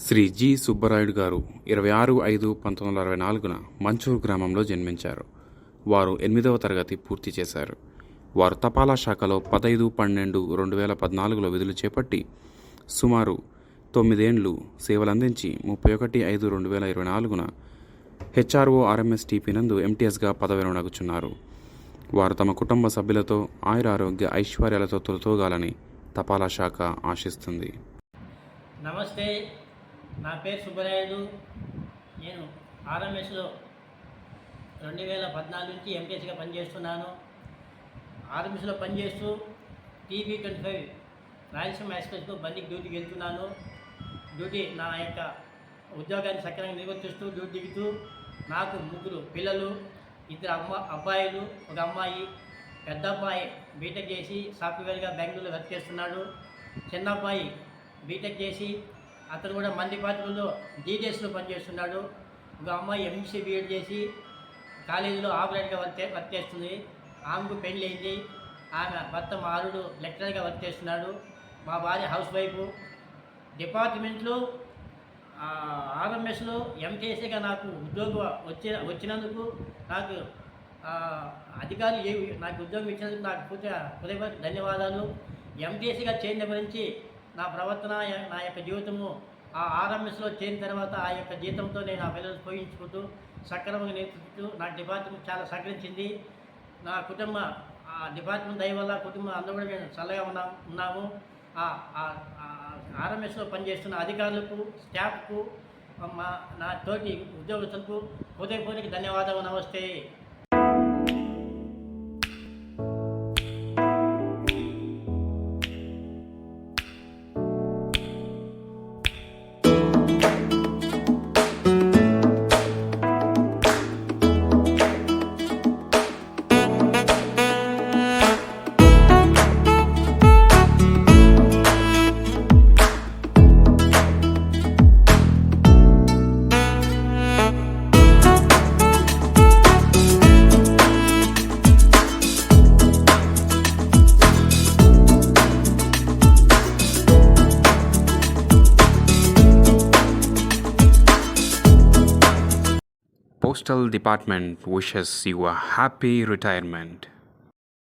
Shri G Subbarayudu గారు 26/5/1964న మంచూరు గ్రామంలో జన్మించారు. వారు 8వ తరగతి పూర్తి చేశారు. వారు తపాలా శాఖలో 15/12/2014లో విధులు చేపట్టి సుమారు 9 ఏండ్లు సేవలందించి 31/5/2024న హెచ్ఆర్ఓ ఆర్ఎంఎస్టీపీ నందు ఎంటీఎస్గా పదవి విరమణగుచున్నారు. వారు తమ కుటుంబ సభ్యులతో ఆయురారోగ్య ఐశ్వర్యాలతో తొలతూగాలని తపాలా శాఖ ఆశిస్తుంది. నమస్తే, నా పేరు సుబ్బరాయుడు. నేను ఆర్ఎంఎస్లో 2014 నుంచి ఎంటీఎస్గా పనిచేస్తున్నాను. ఆర్ఎంఎస్లో పనిచేస్తూ TB25 రాయలసీమ ఎక్స్ప్రెస్కు బండికి డ్యూటీకి వెళ్తున్నాను. నా యొక్క ఉద్యోగాన్ని సక్రమంగా నిర్వర్తిస్తూ డ్యూటీ దిగుతూ నాకు 3 పిల్లలు, 2 అబ్బాయిలు, 1 అమ్మాయి. పెద్ద అబ్బాయి బీటెక్ చేసి సాఫ్ట్వేర్గా బెంగళూరులో వర్క్ చేస్తున్నాడు. చిన్న అబ్బాయి బీటెక్ చేసి అతను కూడా మన డిపార్ట్మెంట్లో డీటెయిల్స్లో పనిచేస్తున్నాడు. 1 అమ్మాయి ఎంసీ బీఎడ్ చేసి కాలేజీలో ఆపరేటర్గా వర్క్ చేస్తుంది. ఆమెకు పెళ్ళి అయింది. ఆమె భర్త మా అల్లుడు లెక్చరర్గా వర్క్ చేస్తున్నాడు. మా భార్య హౌస్ వైఫ్. డిపార్ట్మెంట్లో ఆర్ఎంఎస్లో ఎంటీఎస్గా నాకు ఉద్యోగం వచ్చినందుకు నాకు అధికారులు నాకు ఉద్యోగం ఇచ్చినందుకు నాకు హృదయపూర్వక ధన్యవాదాలు. ఎంటీఎస్గా చేరిన గురించి నా ప్రవర్తన, నా యొక్క జీవితము ఆ ఆర్ఎంఎస్లో చేరిన తర్వాత ఆ యొక్క జీతంతో నేను ఆ పిల్లలు పోయించుకుంటూ సక్రమంగా నేర్చుకుంటూ నాకు డిపార్ట్మెంట్ చాలా సహకరించింది. నా కుటుంబ డిపార్ట్మెంట్ దయ వల్ల కుటుంబం అందరూ కూడా మేము చల్లగా ఉన్నాము. ఆర్ఎంఎస్లో పనిచేస్తున్న అధికారులకు, స్టాఫ్కు, నా తోటి ఉద్యోగస్తులకు హృదయపూర్వక ధన్యవాదాలు. నమస్తే. Postal Department wishes you a happy retirement.